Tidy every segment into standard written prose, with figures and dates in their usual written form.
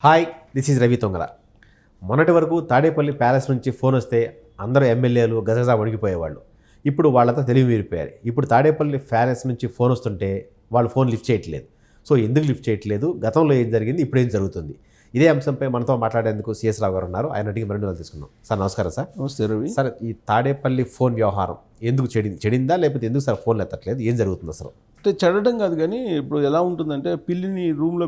Hi, this is Ravi తొంగల. మొన్నటి వరకు Tadepalli palace నుంచి ఫోన్ వస్తే అందరూ ఎమ్మెల్యేలు గజగజా వణికిపోయేవాళ్ళు. ఇప్పుడు వాళ్ళంతా తెలివి మీరిపోయారు. ఇప్పుడు తాడేపల్లి ప్యాలెస్ నుంచి ఫోన్ వస్తుంటే వాళ్ళు ఫోన్ లిఫ్ట్ చేయట్లేదు. సో ఎందుకు లిఫ్ట్ చేయట్లేదు, గతంలో ఏం జరిగింది, ఇప్పుడు ఏం జరుగుతుంది, ఇదే అంశంపై మనతో మాట్లాడేందుకు సిఎస్ రావు గారు ఉన్నారు. ఆయన అడిగి మరిన్ని వాళ్ళు తీసుకున్నాం. సార్ నమస్కారం. సార్ నమస్తే రవి. సార్, ఈ తాడేపల్లి ఫోన్ వ్యవహారం ఎందుకు చెడిందా లేకపోతే ఎందుకు సార్ ఫోన్లు ఎత్తట్లేదు, ఏం జరుగుతుంది అసలు? అంటే చెడడం కాదు, కానీ ఇప్పుడు ఎలా ఉంటుందంటే పిల్లిని రూమ్లో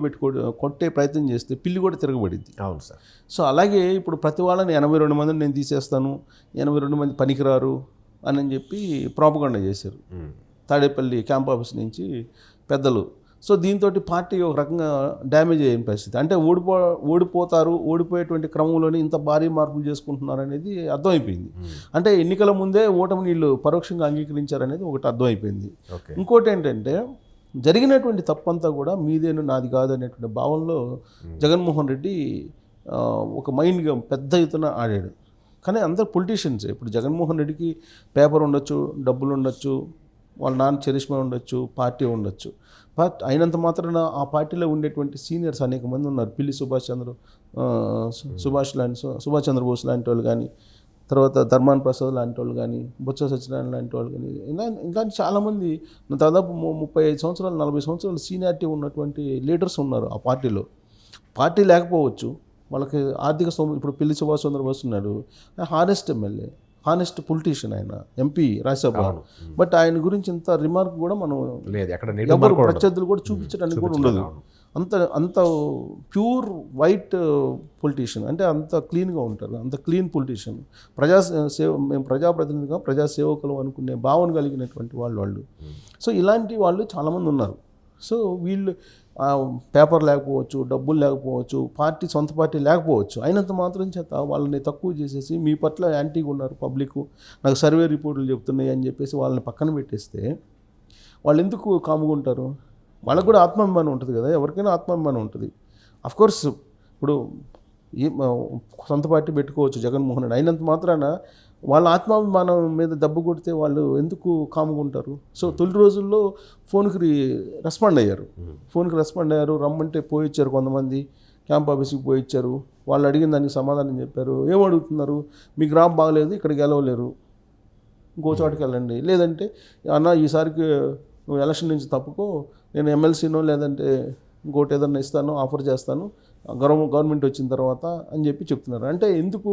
కొట్టే ప్రయత్నం చేస్తే పిల్లి కూడా తిరగబడింది. అవును సార్. సో అలాగే ఇప్పుడు ప్రతి వాళ్ళని 82 మందిని నేను తీసేస్తాను, 82 మంది పనికిరారు అని చెప్పి ప్రాపగండా చేశారు తాడేపల్లి క్యాంప్ ఆఫీస్ నుంచి పెద్దలు. సో దీంతో పార్టీ ఒక రకంగా డ్యామేజ్ అయ్యే పరిస్థితి. అంటే ఓడిపోయేటువంటి క్రమంలోనే ఇంత భారీ మార్పులు చేసుకుంటున్నారు అనేది అర్థమైపోయింది. అంటే ఎన్నికల ముందే ఓటమి వీళ్ళు పరోక్షంగా అంగీకరించారనేది ఒకటి అర్థమైపోయింది. ఇంకోటి ఏంటంటే జరిగినటువంటి తప్పంతా కూడా మీదేను నాది కాదు అనేటువంటి భావనలో జగన్మోహన్ రెడ్డి ఒక మైండ్గా పెద్ద ఎత్తున ఆడాడు. కానీ అందరు పొలిటీషియన్స్. ఇప్పుడు జగన్మోహన్ రెడ్డికి పేపర్ ఉండొచ్చు, డబ్బులు ఉండొచ్చు, వాళ్ళ నాన్న చరిష్మా ఉండొచ్చు, పార్టీ ఉండొచ్చు. బట్ అయినంత మాత్రాన ఆ పార్టీలో ఉండేటువంటి సీనియర్స్ అనేక మంది ఉన్నారు. పిల్లి సుభాష్ చంద్రబోస్ లాంటి వాళ్ళు కానీ, తర్వాత ధర్మాన్ ప్రసాద్ లాంటి వాళ్ళు కానీ, బొత్స సత్యనారాయణ లాంటి వాళ్ళు కానీ, ఇలాంటి చాలామంది దాదాపు 35 సంవత్సరాలు 40 సంవత్సరాలు సీనియారిటీ ఉన్నటువంటి లీడర్స్ ఉన్నారు ఆ పార్టీలో. పార్టీ లేకపోవచ్చు, వాళ్ళకి ఆర్థిక ఇప్పుడు పిల్లి సుభాష్ చంద్రబోస్ ఉన్నాడు, హానెస్ట్ ఎమ్మెల్యే, హానెస్ట్ పొలిటీషియన్, ఆయన ఎంపీ రాజ్యసభ. బట్ ఆయన గురించి ఇంత రిమార్క్ కూడా మనం ఎవరు ప్రత్యర్థులు కూడా చూపించడానికి కూడా ఉండదు. అంత ప్యూర్ వైట్ పొలిటీషియన్, అంటే అంత క్లీన్గా ఉంటారు, అంత క్లీన్ పొలిటీషియన్. మేము ప్రజాప్రతినిధిగా ప్రజాసేవకులు అనుకునే భావన కలిగినటువంటి వాళ్ళు. సో ఇలాంటి వాళ్ళు చాలామంది ఉన్నారు. సో వీళ్ళు పేపర్ లేకపోవచ్చు, డబ్బులు లేకపోవచ్చు, సొంత పార్టీ లేకపోవచ్చు, అయినంత మాత్రం చేత వాళ్ళని తక్కువ చేసేసి మీ పట్ల యాంటీగా ఉన్నారు పబ్లిక్, నాకు సర్వే రిపోర్టులు చెప్తున్నాయి అని చెప్పేసి వాళ్ళని పక్కన పెట్టేస్తే వాళ్ళు ఎందుకు కాముకుంటారు? వాళ్ళకు కూడా ఆత్మాభిమానం ఉంటుంది కదా, ఎవరికైనా ఆత్మాభిమానం ఉంటుంది. అఫ్కోర్స్ ఇప్పుడు సొంత పార్టీ పెట్టుకోవచ్చు జగన్మోహన్ రెడ్డి, అయినంత మాత్రాన వాళ్ళ ఆత్మాభిమానం మీద దెబ్బ కొడితే వాళ్ళు ఎందుకు కాముకుంటారు? సో తొలి రోజుల్లో ఫోన్కి రెస్పాండ్ అయ్యారు, రమ్మంటే పోయిచ్చారు, కొంతమంది క్యాంప్ ఆఫీస్కి పోయిచ్చారు. వాళ్ళు అడిగిన దానికి సమాధానం చెప్పారు. ఏమడుగుతున్నారు? మీ గ్రాఫ్ బాగలేదు, ఇక్కడ గెలవలేరు, ఇంకో చోటుకి వెళ్ళండి, లేదంటే అన్న ఈసారికి నువ్వు ఎలక్షన్ నుంచి తప్పుకో, నేను ఎమ్మెల్సీనో లేదంటే ఇంకోటి ఏదన్నా ఇస్తాను, ఆఫర్ చేస్తాను గవర్నమెంట్ వచ్చిన తర్వాత అని చెప్పి చెప్తున్నారు. అంటే ఎందుకు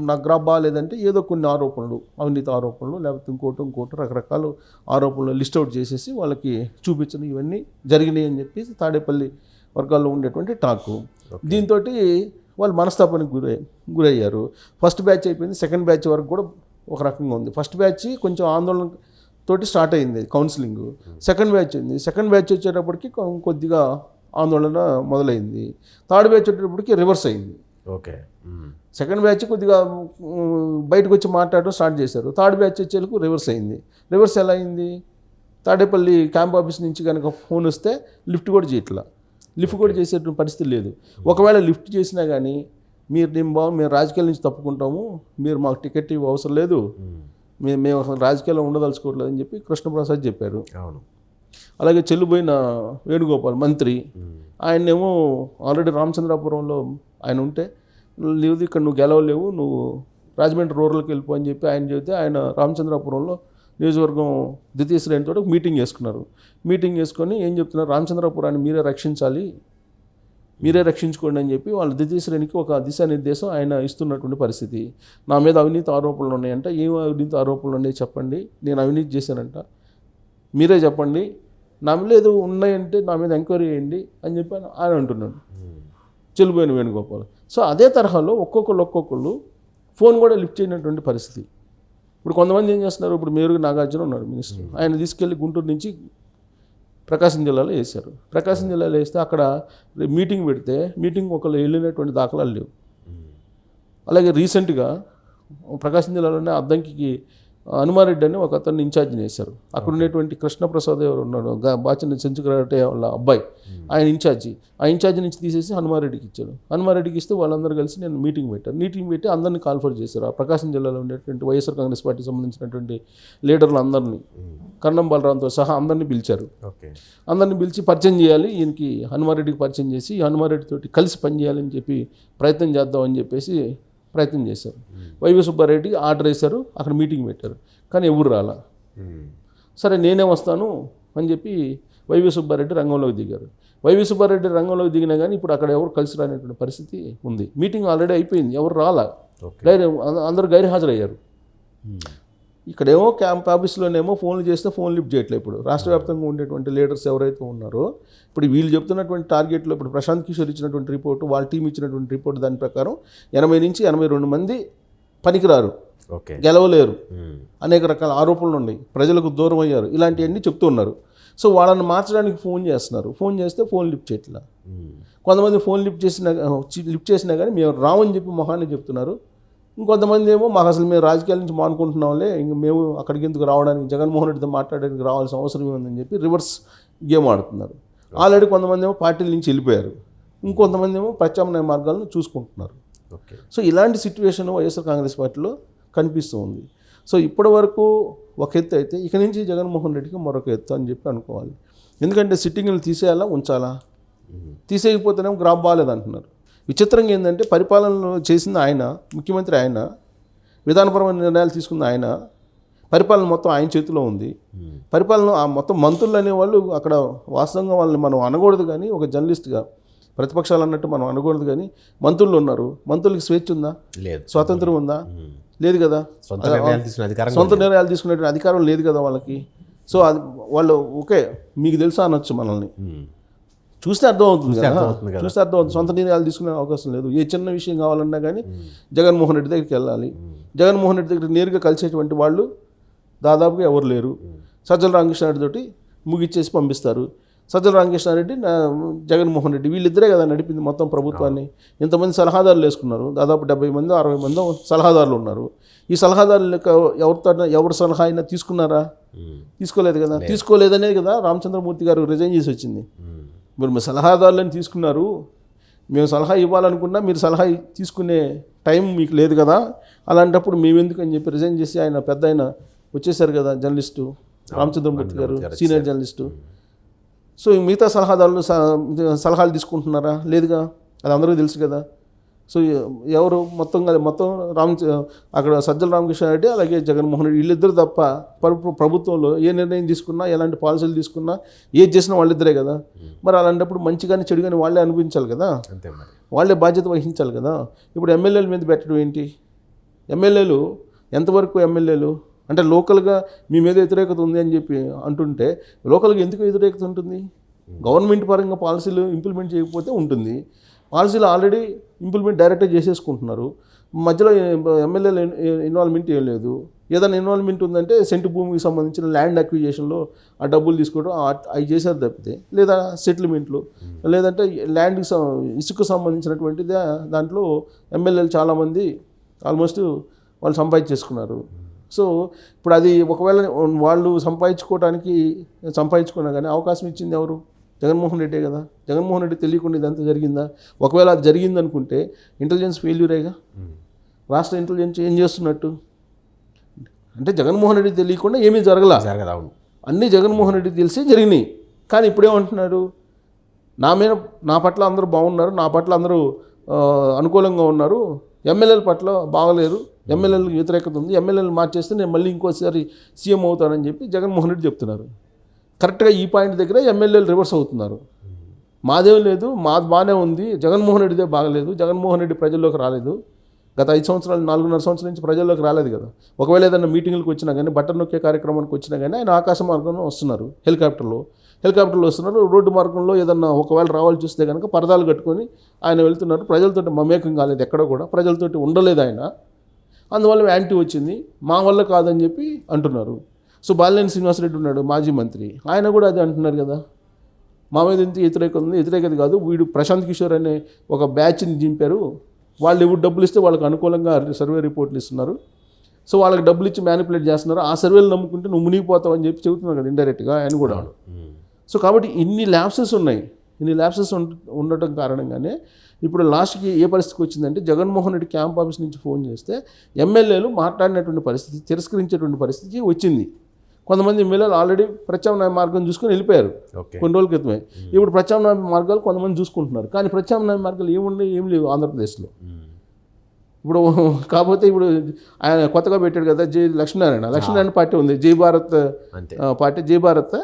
నాకు గ్రాఫ్ బాగాలేదంటే ఏదో కొన్ని ఆరోపణలు, అవినీతి ఆరోపణలు, లేకపోతే ఇంకోటి రకరకాల ఆరోపణలు లిస్ట్ అవుట్ చేసేసి వాళ్ళకి చూపించడం, ఇవన్నీ జరిగినాయి అని చెప్పి తాడేపల్లి వర్గాల్లో ఉండేటువంటి టాకు. దీంతో వాళ్ళు మనస్తాపానికి గురయ్యారు. ఫస్ట్ బ్యాచ్ అయిపోయింది, సెకండ్ బ్యాచ్ వరకు కూడా ఒక రకంగా ఉంది. ఫస్ట్ బ్యాచ్ కొంచెం ఆందోళన తోటి స్టార్ట్ అయింది కౌన్సిలింగ్. సెకండ్ బ్యాచ్ వచ్చేటప్పటికి కొద్దిగా ఆందోళన మొదలైంది. థర్డ్ బ్యాచ్ వచ్చేటప్పటికి రివర్స్ అయింది. ఓకే, సెకండ్ బ్యాచ్ కొద్దిగా బయటకు వచ్చి మాట్లాడడం స్టార్ట్ చేశారు. థర్డ్ బ్యాచ్ వచ్చేందుకు రివర్స్ అయింది. రివర్స్ ఎలా అయింది? తాడేపల్లి క్యాంప్ ఆఫీస్ నుంచి కనుక ఫోన్ వస్తే లిఫ్ట్ కూడా చేసేటువంటి పరిస్థితి లేదు. ఒకవేళ లిఫ్ట్ చేసినా కానీ మేము రాజకీయాల నుంచి తప్పుకుంటాము, మీరు మాకు టికెట్ ఇవ్వ అవసరం లేదు, మేము రాజకీయాల్లో ఉండదలుచుకోవట్లేదు అని చెప్పి కృష్ణప్రసాద్ చెప్పారు. అవును. అలాగే చెల్లుబోయిన వేణుగోపాల్ మంత్రి, ఆయనేమో ఆల్రెడీ రామచంద్రాపురంలో ఆయన ఉంటే, లేదు ఇక్కడ నువ్వు గెలవలేవు, నువ్వు రాజమండ్రి రూరల్కి వెళ్ళిపో అని చెప్పి ఆయన చెబితే ఆయన రామచంద్రాపురంలో నియోజకవర్గం ద్వితీయ శ్రేణితో మీటింగ్ చేసుకొని ఏం చెప్తున్నారు, రామచంద్రాపురాన్ని మీరే రక్షించుకోండి అని చెప్పి వాళ్ళ ద్వితీయ శ్రేణికి ఒక దిశానిర్దేశం ఆయన ఇస్తున్నటువంటి పరిస్థితి. నా మీద అవినీతి ఆరోపణలు ఉన్నాయంట, ఏం అవినీతి ఆరోపణలు ఉన్నాయి చెప్పండి, నేను అవినీతి చేశానంట, మీరే చెప్పండి, నా మీద ఏదో ఉన్నాయంటే నా మీద ఎంక్వైరీ చేయండి అని చెప్పి ఆయన అంటున్నాడు, చెల్లిపోయిన వేణుగోపాల్. సో అదే తరహాలో ఒక్కొక్కళ్ళు ఫోన్ కూడా లిఫ్ట్ చేయనటువంటి పరిస్థితి. ఇప్పుడు కొంతమంది ఏం చేస్తున్నారు, ఇప్పుడు మేరుగు నాగార్జున ఉన్నాడు మినిస్టర్, ఆయన తీసుకెళ్ళి గుంటూరు నుంచి ప్రకాశం జిల్లాలో వేస్తే అక్కడ మీటింగ్ పెడితే ఒకళ్ళు వెళ్ళినటువంటి దాఖలాలు లేవు. అలాగే రీసెంట్గా ప్రకాశం జిల్లాలోనే అద్దంకి హనుమారెడ్డి అని ఒక అతన్ని ఇన్ఛార్జిని వేశారు. అక్కడ ఉండేటువంటి కృష్ణప్రసాద్ ఎవరు ఉన్నాడు, బాచిన సెంచుకరాటే వాళ్ళ అబ్బాయి, ఆయన ఇన్ఛార్జి. ఆ ఇన్ఛార్జి నుంచి తీసేసి హనుమారెడ్డికి ఇచ్చాడు. హనుమారెడ్డికి ఇస్తే వాళ్ళందరూ కలిసి నేను మీటింగ్ పెట్టాను. మీటింగ్ పెట్టి అందరినీ కాల్ఫర్ చేశారు. ఆ ప్రకాశం జిల్లాలో ఉండేటువంటి వైఎస్ఆర్ కాంగ్రెస్ పార్టీకి సంబంధించినటువంటి లీడర్లు అందరినీ, కన్నం బలరాంతో సహా అందరినీ పిలిచారు. అందరినీ పిలిచి పరిచయం చేయాలి, ఈయనకి హనుమారెడ్డికి పరిచయం చేసి హనుమారెడ్డి తోటి కలిసి పనిచేయాలని చెప్పి ప్రయత్నం చేద్దామని చెప్పేసి ప్రయత్నం చేశారు. వైవి సుబ్బారెడ్డి ఆర్డర్ వేశారు, అక్కడ మీటింగ్ పెట్టారు, కానీ ఎవరు రాలా. సరే నేనే వస్తాను అని చెప్పి వైవి సుబ్బారెడ్డి రంగంలోకి దిగారు. వైవి సుబ్బారెడ్డి రంగంలోకి దిగినా కానీ ఇప్పుడు అక్కడ ఎవరు కలిసి రానేటువంటి పరిస్థితి ఉంది. మీటింగ్ ఆల్రెడీ అయిపోయింది, ఎవరు రాలా, అందరూ గైర్హాజరయ్యారు. ఇక్కడేమో క్యాంప్ ఆఫీస్లోనేమో ఫోన్లు చేస్తే ఫోన్ లిఫ్ట్ చేయట్లేదు. ఇప్పుడు రాష్ట్ర వ్యాప్తంగా ఉండేటువంటి లీడర్స్ ఎవరైతే ఉన్నారో, ఇప్పుడు వీళ్ళు చెప్తున్నటువంటి టార్గెట్లో ఇప్పుడు ప్రశాంత్ కిషోర్ ఇచ్చినటువంటి రిపోర్టు, వాళ్ళ టీం ఇచ్చినటువంటి రిపోర్టు దాని ప్రకారం 80 నుంచి 82 మంది పనికిరారు, గెలవలేరు, అనేక రకాల ఆరోపణలు ఉన్నాయి, ప్రజలకు దూరం అయ్యారు, ఇలాంటివన్నీ చెప్తూ ఉన్నారు. సో వాళ్ళని మార్చడానికి ఫోన్ చేస్తున్నారు. ఫోన్ చేస్తే ఫోన్ లిఫ్ట్ చేయట్లా. కొంతమంది ఫోన్ లిఫ్ట్ చేసినా కానీ మేము రామని చెప్పి మొహాన్ని చెప్తున్నారు. ఇంకొంతమంది ఏమో మాకు అసలు మేము రాజకీయాల నుంచి మానుకుంటున్నాంలే, ఇంక మేము అక్కడికి ఎందుకు రావడానికి, జగన్మోహన్ రెడ్డితో మాట్లాడడానికి రావాల్సిన అవసరం ఏముందని చెప్పి రివర్స్ గేమ్ ఆడుతున్నారు. ఆల్రెడీ కొంతమంది ఏమో పార్టీల నుంచి వెళ్ళిపోయారు, ఇంకొంతమంది ఏమో ప్రత్యామ్నాయ మార్గాలను చూసుకుంటున్నారు. సో ఇలాంటి సిచ్యువేషన్ వైఎస్ఆర్ కాంగ్రెస్ పార్టీలో కనిపిస్తూ ఉంది. సో ఇప్పటి వరకు ఒక ఎత్తు అయితే ఇక నుంచి జగన్మోహన్ రెడ్డికి మరొక ఎత్తు అని చెప్పి అనుకోవాలి. ఎందుకంటే సిట్టింగ్లు తీసేయాలా ఉంచాలా, తీసేయకపోతేనేమో గ్రాఫ్ బాగాలేదంటున్నారు. విచిత్రంగా ఏంటంటే పరిపాలనలో చేసింది ఆయన, ముఖ్యమంత్రి ఆయన, విధానపరమైన నిర్ణయాలు తీసుకున్న ఆయన, పరిపాలన మొత్తం ఆయన చేతిలో ఉంది. పరిపాలన మొత్తం మంత్రులు అనేవాళ్ళు అక్కడ వాస్తవంగా వాళ్ళని మనం అనకూడదు, కానీ ఒక జర్నలిస్ట్గా ప్రతిపక్షాలు అన్నట్టు మనం అనకూడదు, కానీ మంత్రులు ఉన్నారు. మంత్రులకి స్వేచ్ఛ ఉందా? లేదు. స్వాతంత్రం ఉందా? లేదు కదా. సొంత నిర్ణయాలు తీసుకునే అధికారం లేదు కదా వాళ్ళకి. సో అది వాళ్ళు ఓకే మీకు తెలుసా అనొచ్చు, మనల్ని చూస్తే అర్థమవుతుంది కదా, చూస్తే అర్థమవుతుంది. సొంత నిర్ణయాలు తీసుకునే అవకాశం లేదు. ఏ చిన్న విషయం కావాలన్నా కానీ జగన్మోహన్ రెడ్డి దగ్గరికి వెళ్ళాలి. జగన్మోహన్ రెడ్డి దగ్గర నేరుగా కలిసేటువంటి వాళ్ళు దాదాపుగా ఎవరు లేరు. సజ్జల రామకృష్ణారెడ్డి తోటి ముగిచ్చేసి పంపిస్తారు. సజ్జల రామకృష్ణారెడ్డి, జగన్మోహన్ రెడ్డి వీళ్ళిద్దరే కదా నడిపింది మొత్తం ప్రభుత్వాన్ని. ఇంతమంది సలహాదారులు వేసుకున్నారు, దాదాపు 70 మంది 60 మంది సలహాదారులు ఉన్నారు. ఈ సలహాదారులు ఎవరి సలహా అయినా తీసుకున్నారా? తీసుకోలేదు కదా. తీసుకోలేదనేది కదా రామచంద్రమూర్తి గారు రిజైన్ చేసి వచ్చింది. మీరు మీ సలహాదారులను తీసుకున్నారు, మేము సలహా ఇవ్వాలనుకున్నా మీరు సలహా తీసుకునే టైం మీకు లేదు కదా, అలాంటప్పుడు మేమెందుకు అని చెప్పి రిజైన్ చేసి ఆయన పెద్ద ఆయన వచ్చేసారు కదా, జర్నలిస్టు రామచంద్రమూర్తి గారు, సీనియర్ జర్నలిస్టు. సో మిగతా సలహాదారులు సలహాలు తీసుకుంటున్నారా? లేదుగా, అది అందరికీ తెలుసు కదా. సో ఎవరు మొత్తం అక్కడ సజ్జల రామకృష్ణారెడ్డి అలాగే జగన్మోహన్ రెడ్డి వీళ్ళిద్దరు తప్ప ప్రభుత్వంలో ఏ నిర్ణయం తీసుకున్నా, ఎలాంటి పాలసీలు తీసుకున్నా, ఏది చేసినా వాళ్ళిద్దరే కదా. మరి అలాంటప్పుడు మంచిగానే చెడుగానే వాళ్ళే అనిపించాలి కదా, వాళ్ళే బాధ్యత వహించాలి కదా. ఇప్పుడు ఎమ్మెల్యేల మీద పెట్టడం ఏంటి? ఎమ్మెల్యేలు ఎంతవరకు ఎమ్మెల్యేలు అంటే లోకల్గా మీ మీద వ్యతిరేకత ఉంది అని చెప్పి అంటుంటే, లోకల్గా ఎందుకు వ్యతిరేకత ఉంటుంది? గవర్నమెంట్ పరంగా పాలసీలు ఇంప్లిమెంట్ చేయకపోతే ఉంటుంది. పాలసీలు ఆల్రెడీ ఇంప్లిమెంట్ డైరెక్ట్గా చేసేసుకుంటున్నారు. మధ్యలో ఎమ్మెల్యేల ఇన్వాల్వ్మెంట్ ఏం లేదు. ఏదైనా ఇన్వాల్వ్మెంట్ ఉందంటే సెంటు భూమికి సంబంధించిన ల్యాండ్ అక్విజిషన్లో ఆ డబ్బులు తీసుకోవడం అవి చేశారు తప్పితే, లేదా సెటిల్మెంట్లు, లేదంటే ల్యాండ్కి ఇసుకు సంబంధించినటువంటి దాంట్లో ఎమ్మెల్యేలు చాలామంది ఆల్మోస్ట్ వాళ్ళు సంపాదించేసుకున్నారు. సో ఇప్పుడు అది ఒకవేళ వాళ్ళు సంపాదించుకున్నా కానీ అవకాశం ఇచ్చింది ఎవరు? జగన్మోహన్ రెడ్డే కదా. జగన్మోహన్ రెడ్డి తెలియకుండా ఇదంతా జరిగిందా? ఒకవేళ అది జరిగిందనుకుంటే ఇంటెలిజెన్స్ ఫెయిల్యూరేగా. రాష్ట్ర ఇంటెలిజెన్స్ ఏం చేస్తున్నట్టు అంటే జగన్మోహన్ రెడ్డి తెలియకుండా ఏమీ జరగలా, అన్నీ జగన్మోహన్ రెడ్డి తెలిసి జరిగినాయి. కానీ ఇప్పుడేమంటున్నారు, నా పట్ల అందరూ బాగున్నారు, నా పట్ల అందరూ అనుకూలంగా ఉన్నారు, ఎమ్మెల్యేల పట్ల బాగలేరు, ఎమ్మెల్యేలకు వ్యతిరేకత ఉంది, ఎమ్మెల్యేలు మార్చేస్తే నేను మళ్ళీ ఇంకోసారి సీఎం అవుతానని చెప్పి జగన్మోహన్ రెడ్డి చెప్తున్నారు. కరెక్ట్గా ఈ పాయింట్ దగ్గర ఎమ్మెల్యేలు రివర్స్ అవుతున్నారు. మాదేం లేదు, మాది బాగానే ఉంది, జగన్మోహన్ రెడ్డిదే బాగలేదు, జగన్మోహన్ రెడ్డి ప్రజల్లోకి రాలేదు, గత 5 సంవత్సరాలు 4.5 సంవత్సరాల నుంచి ప్రజల్లోకి రాలేదు కదా. ఒకవేళ ఏదైనా మీటింగ్లకు వచ్చినా కానీ, బట్టలు నొక్కే కార్యక్రమానికి వచ్చినా కానీ ఆయన ఆకాశ మార్గంలో వస్తున్నారు, హెలికాప్టర్లో వస్తున్నారు. రోడ్డు మార్గంలో ఏదన్నా ఒకవేళ రావాల్సి చూస్తే కనుక పరదాలు కట్టుకొని ఆయన వెళ్తున్నారు. ప్రజలతోటి మమేకం కాలేదు, ఎక్కడ కూడా ప్రజలతోటి ఉండలేదు ఆయన. అందువల్ల యాంటీ వచ్చింది, మా వల్ల కాదని చెప్పి అంటున్నారు. సో బాలినేని శ్రీనివాసరెడ్డి ఉన్నాడు, మాజీ మంత్రి, ఆయన కూడా అదే అంటున్నారు కదా, మా మీద ఎంత వ్యతిరేకత ఉంది. వ్యతిరేకత కాదు, వీడు ప్రశాంత్ కిషోర్ అనే ఒక బ్యాచ్ని దింపారు, వాళ్ళు ఎవరు డబ్బులు ఇస్తే వాళ్ళకి అనుకూలంగా సర్వే రిపోర్ట్లు ఇస్తున్నారు, సో వాళ్ళకి డబ్బులు ఇచ్చి మ్యానిపులేట్ చేస్తున్నారు. ఆ సర్వేలు నమ్ముకుంటే నువ్వు మునిగిపోతావు అని చెప్పి చెబుతున్నావు కదా ఇండైరెక్ట్గా ఆయన కూడా. సో కాబట్టి ఇన్ని ల్యాప్సెస్ ఉన్నాయి. ఇన్ని ల్యాప్సెస్ ఉండటం కారణంగానే ఇప్పుడు లాస్ట్కి ఏ పరిస్థితికి వచ్చిందంటే జగన్మోహన్ రెడ్డి క్యాంప్ ఆఫీస్ నుంచి ఫోన్ చేస్తే ఎమ్మెల్యేలు మాట్లాడినటువంటి పరిస్థితి, తిరస్కరించేటువంటి పరిస్థితి వచ్చింది. కొంతమంది ఎమ్మెల్యేలు ఆల్రెడీ ప్రత్యామ్నాయ మార్గం చూసుకొని వెళ్ళిపోయారు కొన్ని రోజుల క్రితమే. ఇప్పుడు ప్రత్యామ్నాయ మార్గాలు కొంతమంది చూసుకుంటున్నారు. కానీ ప్రత్యామ్నాయ మార్గాలు ఏం లేవు ఆంధ్రప్రదేశ్లో ఇప్పుడు. కాకపోతే ఇప్పుడు ఆయన కొత్తగా పెట్టాడు కదా లక్ష్మీనారాయణ పార్టీ ఉంది, జై భారత్ పార్టీ, జై భారత్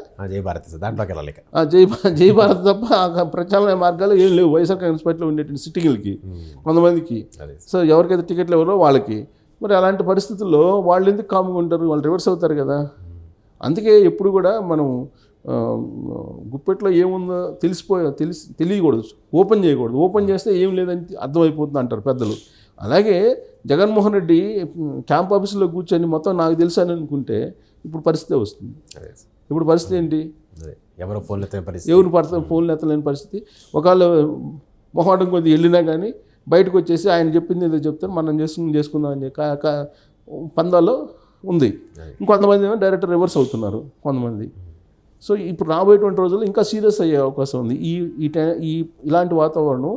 తప్ప ప్రత్యామ్నాయ మార్గాలు ఏం లేవు వైఎస్ఆర్ కాంగ్రెస్ పార్టీలో ఉండేటువంటి సిట్టింగ్లకి కొంతమందికి. సో ఎవరికైతే టికెట్లు ఎవరో వాళ్ళకి. మరి అలాంటి పరిస్థితుల్లో వాళ్ళు ఎందుకు కాముగా ఉంటారు? వాళ్ళు రివర్స్ అవుతారు కదా. అందుకే ఎప్పుడు కూడా మనం గుప్పెట్లో ఏముందో తెలియకూడదు, ఓపెన్ చేయకూడదు. ఓపెన్ చేస్తే ఏం లేదని అర్థమైపోతుంది అంటారు పెద్దలు. అలాగే జగన్మోహన్ రెడ్డి క్యాంప్ ఆఫీసులో కూర్చొని మొత్తం నాకు తెలుసు అని అనుకుంటే ఇప్పుడు పరిస్థితి వస్తుంది. ఇప్పుడు పరిస్థితి ఏంటి? ఎవరు ఫోన్లు ఎత్తలేని పరిస్థితి. ఒకవేళ మొహాటం కొద్దిగా వెళ్ళినా కానీ బయటకు వచ్చేసి ఆయన చెప్పింది ఏదో చెప్తారు, మనం చేసుకుందాం అని పందాలో ఉంది. ఇంకొంతమంది ఏమో డైరెక్ట్ రివర్స్ అవుతున్నారు కొంతమంది. సో ఇప్పుడు రాబోయేటువంటి రోజుల్లో ఇంకా సీరియస్ అయ్యే అవకాశం ఉంది. ఇలాంటి వాతావరణం,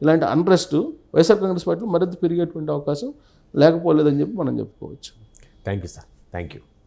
ఇలాంటి అన్రెస్ట్ వైఎస్ఆర్ కాంగ్రెస్ పార్టీలో మరింత పెరిగేటువంటి అవకాశం లేకపోలేదని చెప్పి మనం చెప్పుకోవచ్చు. Thank you sir. Thank you.